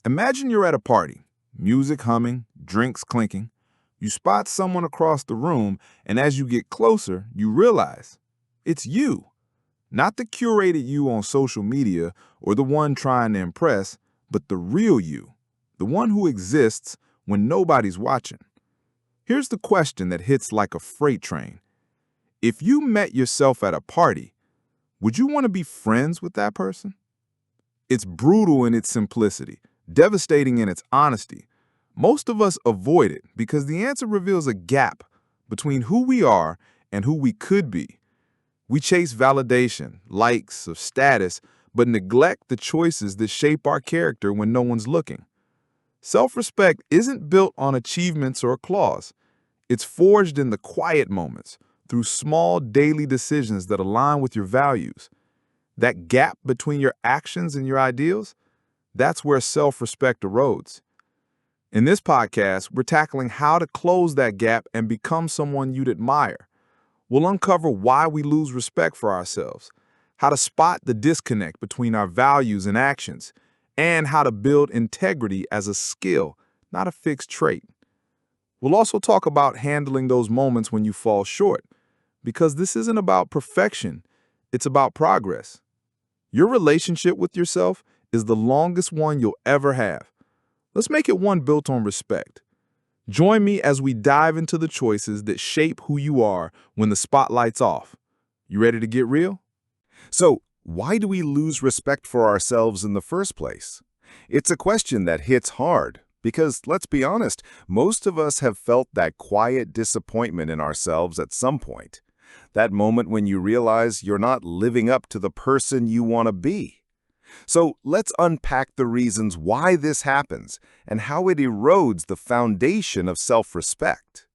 Imagine you're at a party, music humming, drinks clinking. You spot someone across the room, and as you get closer, you realize it's you. Not the curated you on social media or the one trying to impress, but the real you, the one who exists when nobody's watching. Here's the question that hits like a freight train. If you met yourself at a party, would you want to be friends with that person? It's brutal in its simplicity, devastating in its honesty. Most of us avoid it because the answer reveals a gap between who we are and who we could be. We chase validation, likes, or status, but neglect the choices that shape our character when no one's looking. Self-respect isn't built on achievements or applause. It's forged in the quiet moments, through small daily decisions that align with your values. That gap between your actions and your ideals, that's where self-respect erodes. In this podcast, we're tackling how to close that gap and become someone you'd admire. We'll uncover why we lose respect for ourselves, how to spot the disconnect between our values and actions, and how to build integrity as a skill, not a fixed trait. We'll also talk about handling those moments when you fall short, because this isn't about perfection, it's about progress. Your relationship with yourself is the longest one you'll ever have. Let's make it one built on respect. Join me as we dive into the choices that shape who you are when the spotlight's off. You ready to get real? So, why do we lose respect for ourselves in the first place? It's a question that hits hard because, let's be honest, most of us have felt that quiet disappointment in ourselves at some point. That moment when you realize you're not living up to the person you want to be. So let's unpack the reasons why this happens and how it erodes the foundation of self-respect.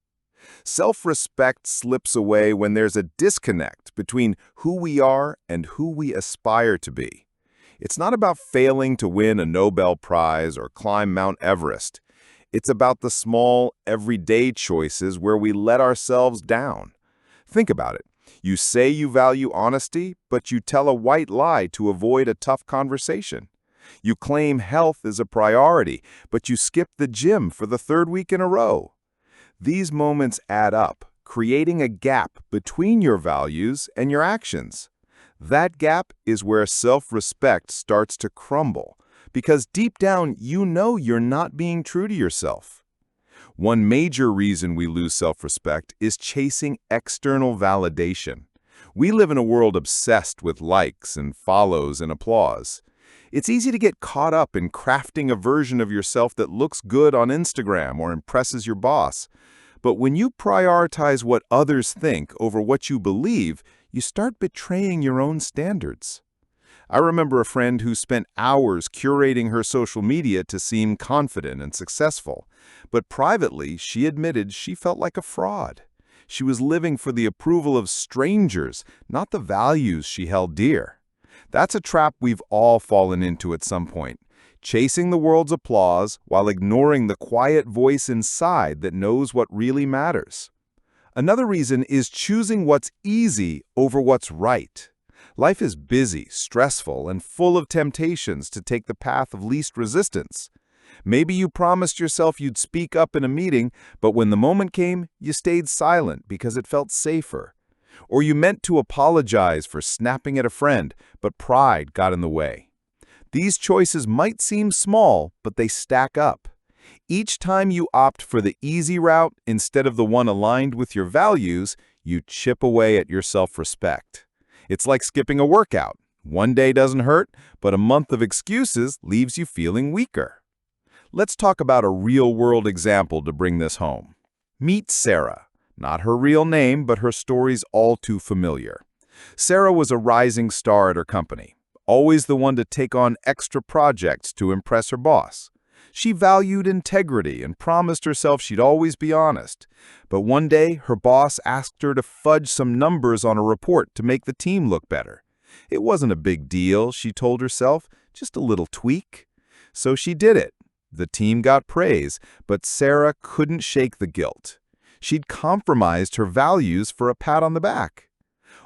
Self-respect slips away when there's a disconnect between who we are and who we aspire to be. It's not about failing to win a Nobel Prize or climb Mount Everest. It's about the small, everyday choices where we let ourselves down. Think about it. You say you value honesty, but you tell a white lie to avoid a tough conversation. You claim health is a priority, but you skip the gym for the third week in a row. These moments add up, creating a gap between your values and your actions. That gap is where self-respect starts to crumble, because deep down you know you're not being true to yourself. One major reason we lose self-respect is chasing external validation. We live in a world obsessed with likes and follows and applause. It's easy to get caught up in crafting a version of yourself that looks good on Instagram or impresses your boss. But when you prioritize what others think over what you believe, you start betraying your own standards. I remember a friend who spent hours curating her social media to seem confident and successful, but privately she admitted she felt like a fraud. She was living for the approval of strangers, not the values she held dear. That's a trap we've all fallen into at some point, chasing the world's applause while ignoring the quiet voice inside that knows what really matters. Another reason is choosing what's easy over what's right. Life is busy, stressful, and full of temptations to take the path of least resistance. Maybe you promised yourself you'd speak up in a meeting, but when the moment came, you stayed silent because it felt safer. Or you meant to apologize for snapping at a friend, but pride got in the way. These choices might seem small, but they stack up. Each time you opt for the easy route instead of the one aligned with your values, you chip away at your self-respect. It's like skipping a workout. One day doesn't hurt, but a month of excuses leaves you feeling weaker. Let's talk about a real-world example to bring this home. Meet Sarah. Not her real name, but her story's all too familiar. Sarah was a rising star at her company, always the one to take on extra projects to impress her boss. She valued integrity and promised herself she'd always be honest. But one day, her boss asked her to fudge some numbers on a report to make the team look better. It wasn't a big deal, she told herself, just a little tweak. So she did it. The team got praise, but Sarah couldn't shake the guilt. She'd compromised her values for a pat on the back.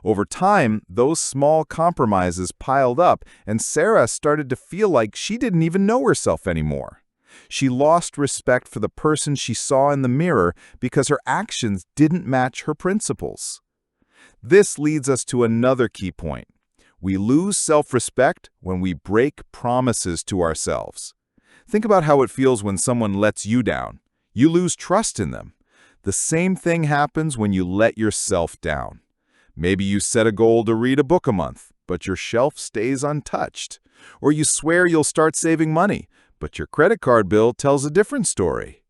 Over time, those small compromises piled up, and Sarah started to feel like she didn't even know herself anymore. She lost respect for the person she saw in the mirror because her actions didn't match her principles. This leads us to another key point. We lose self-respect when we break promises to ourselves. Think about how it feels when someone lets you down. You lose trust in them. The same thing happens when you let yourself down. Maybe you set a goal to read a book a month, but your shelf stays untouched. Or you swear you'll start saving money, but your credit card bill tells a different story.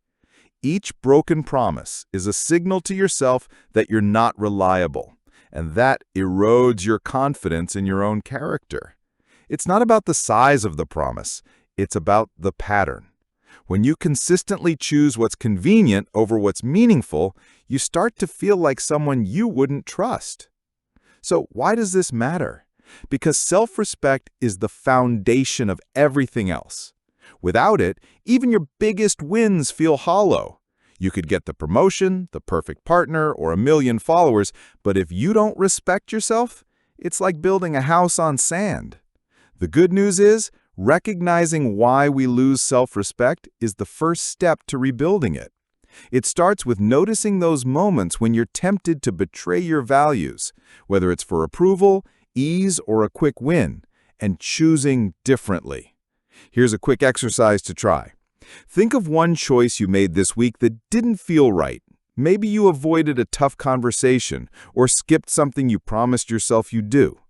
Each broken promise is a signal to yourself that you're not reliable, and that erodes your confidence in your own character. It's not about the size of the promise, it's about the pattern. When you consistently choose what's convenient over what's meaningful, you start to feel like someone you wouldn't trust. So why does this matter? Because self-respect is the foundation of everything else. Without it, even your biggest wins feel hollow. You could get the promotion, the perfect partner, or 1,000,000 followers, but if you don't respect yourself, it's like building a house on sand. The good news is, recognizing why we lose self-respect is the first step to rebuilding it. It starts with noticing those moments when you're tempted to betray your values, whether it's for approval, ease, or a quick win, and choosing differently. Here's a quick exercise to try. Think of one choice you made this week that didn't feel right. Maybe you avoided a tough conversation or skipped something you promised yourself you'd do.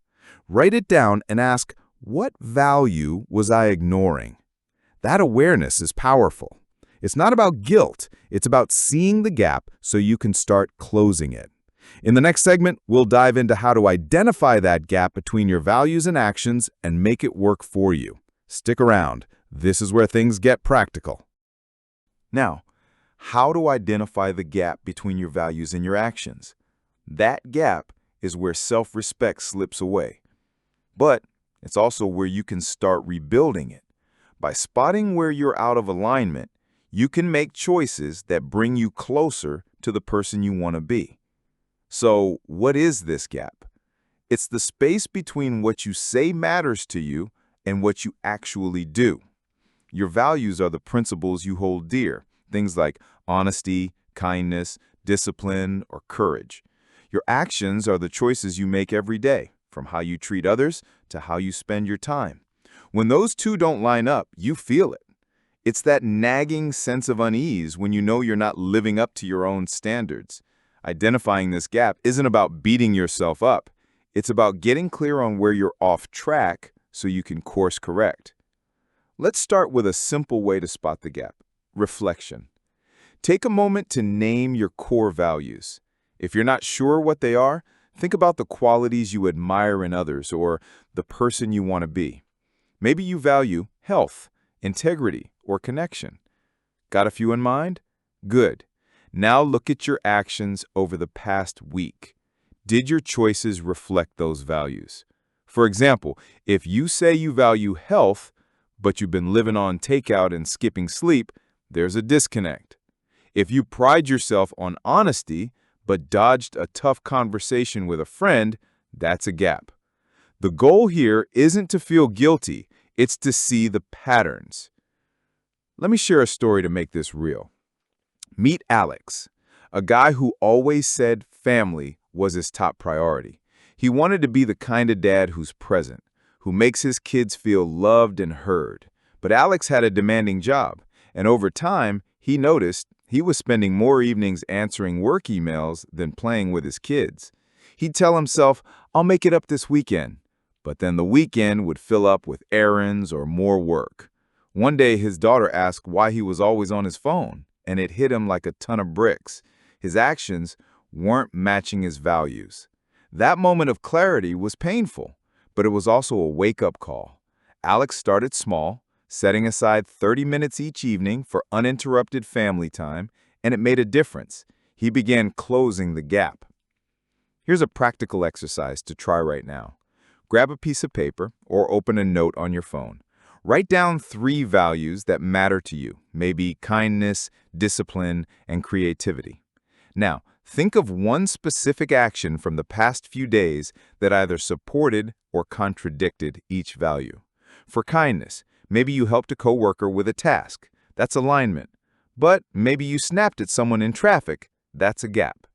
Write it down and ask, what value was I ignoring? That awareness is powerful. It's not about guilt, it's about seeing the gap so you can start closing it. In the next segment, we'll dive into how to identify that gap between your values and actions and make it work for you. Stick around. This is where things get practical. Now, how to identify the gap between your values and your actions? That gap is where self-respect slips away. But it's also where you can start rebuilding it. By spotting where you're out of alignment, you can make choices that bring you closer to the person you want to be. So, what is this gap? It's the space between what you say matters to you and what you actually do. Your values are the principles you hold dear, things like honesty, kindness, discipline, or courage. Your actions are the choices you make every day, from how you treat others to how you spend your time. When those two don't line up, you feel it. It's that nagging sense of unease when you know you're not living up to your own standards. Identifying this gap isn't about beating yourself up. It's about getting clear on where you're off track so you can course correct. Let's start with a simple way to spot the gap: reflection. Take a moment to name your core values. If you're not sure what they are, think about the qualities you admire in others or the person you want to be. Maybe you value health, integrity, or connection. Got a few in mind? Good. Now look at your actions over the past week. Did your choices reflect those values? For example, if you say you value health, but you've been living on takeout and skipping sleep, there's a disconnect. If you pride yourself on honesty, but dodged a tough conversation with a friend, that's a gap. The goal here isn't to feel guilty, it's to see the patterns. Let me share a story to make this real. Meet Alex, a guy who always said family was his top priority. He wanted to be the kind of dad who's present, who makes his kids feel loved and heard. But Alex had a demanding job, and over time, he noticed he was spending more evenings answering work emails than playing with his kids. He'd tell himself, "I'll make it up this weekend." But then the weekend would fill up with errands or more work. One day, his daughter asked why he was always on his phone, and it hit him like a ton of bricks. His actions weren't matching his values. That moment of clarity was painful, but it was also a wake-up call. Alex started small, setting aside 30 minutes each evening for uninterrupted family time, and it made a difference. He began closing the gap. Here's a practical exercise to try right now. Grab a piece of paper or open a note on your phone. Write down 3 values that matter to you, maybe kindness, discipline, and creativity. Now, Think of one specific action from the past few days that either supported or contradicted each value. For kindness, maybe you helped a coworker with a task. That's alignment. But maybe you snapped at someone in traffic. That's a gap.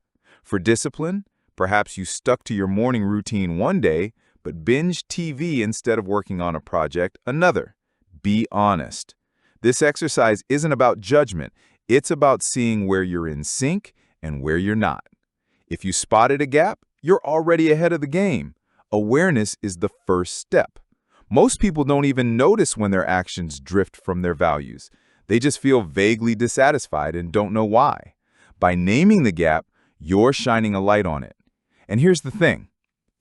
For discipline, perhaps you stuck to your morning routine one day, but binged TV instead of working on a project another. Be honest. This exercise isn't about judgment. It's about seeing where you're in sync and where you're not. If you spotted a gap, you're already ahead of the game. Awareness is the first step. Most people don't even notice when their actions drift from their values. They just feel vaguely dissatisfied and don't know why. By naming the gap, you're shining a light on it. And here's the thing.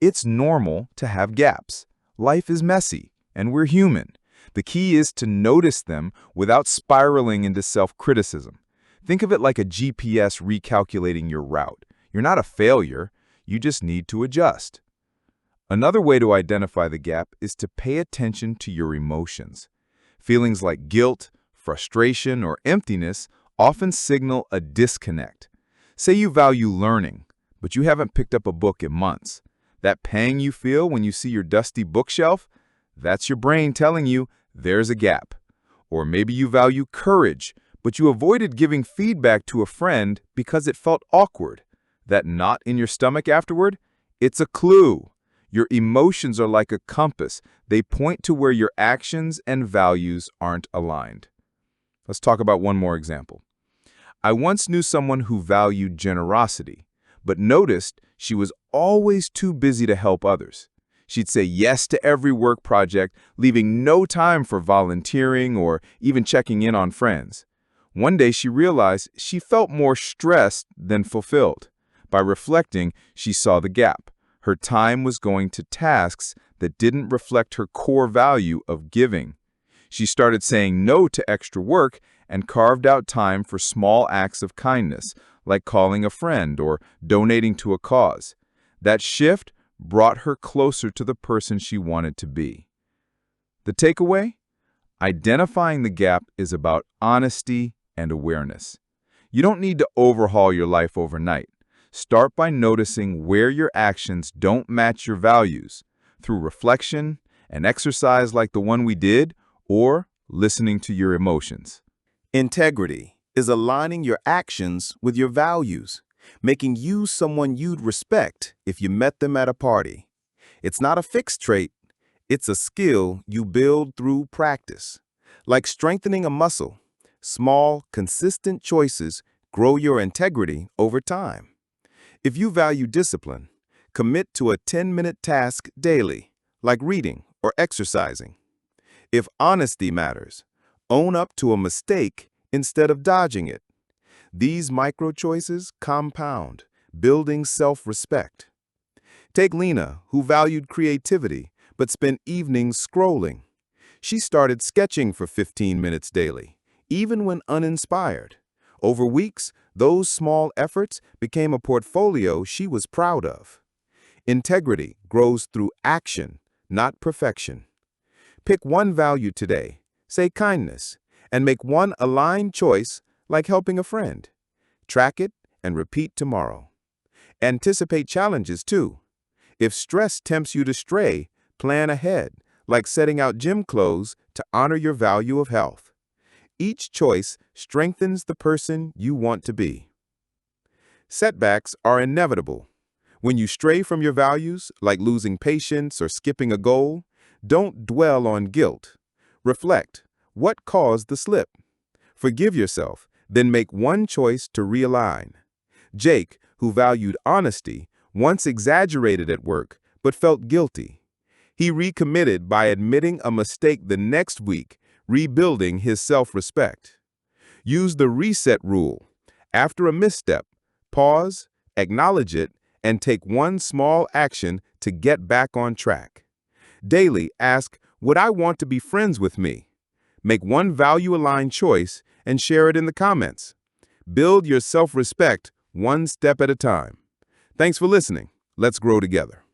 It's normal to have gaps. Life is messy, and we're human. The key is to notice them without spiraling into self-criticism. Think of it like a GPS recalculating your route. You're not a failure, you just need to adjust. Another way to identify the gap is to pay attention to your emotions. Feelings like guilt, frustration, or emptiness often signal a disconnect. Say you value learning, but you haven't picked up a book in months. That pang you feel when you see your dusty bookshelf, that's your brain telling you there's a gap. Or maybe you value courage, but you avoided giving feedback to a friend because it felt awkward. That knot in your stomach afterward? It's a clue. Your emotions are like a compass. They point to where your actions and values aren't aligned. Let's talk about one more example. I once knew someone who valued generosity, but noticed she was always too busy to help others. She'd say yes to every work project, leaving no time for volunteering or even checking in on friends. One day she realized she felt more stressed than fulfilled. By reflecting, she saw the gap. Her time was going to tasks that didn't reflect her core value of giving. She started saying no to extra work and carved out time for small acts of kindness, like calling a friend or donating to a cause. That shift brought her closer to the person she wanted to be. The takeaway? Identifying the gap is about honesty and awareness. You don't need to overhaul your life overnight. Start by noticing where your actions don't match your values through reflection, an exercise like the one we did, or listening to your emotions. Integrity is aligning your actions with your values, making you someone you'd respect if you met them at a party. It's not a fixed trait, it's a skill you build through practice. Like strengthening a muscle, small, consistent choices grow your integrity over time. If you value discipline, commit to a 10-minute task daily, like reading or exercising. If honesty matters, own up to a mistake instead of dodging it. These micro-choices compound, building self-respect. Take Lena, who valued creativity but spent evenings scrolling. She started sketching for 15 minutes daily, even when uninspired. Over weeks, those small efforts became a portfolio she was proud of. Integrity grows through action, not perfection. Pick one value today, say kindness, and make one aligned choice like helping a friend. Track it and repeat tomorrow. Anticipate challenges too. If stress tempts you to stray, plan ahead, like setting out gym clothes to honor your value of health. Each choice strengthens the person you want to be. Setbacks are inevitable. When you stray from your values, like losing patience or skipping a goal, don't dwell on guilt. Reflect, what caused the slip? Forgive yourself, then make one choice to realign. Jake, who valued honesty, once exaggerated at work but felt guilty. He recommitted by admitting a mistake the next week, rebuilding his self-respect. Use the reset rule. After a misstep, pause, acknowledge it, and take one small action to get back on track. Daily, ask, would I want to be friends with me? Make one value-aligned choice and share it in the comments. Build your self-respect one step at a time. Thanks for listening. Let's grow together.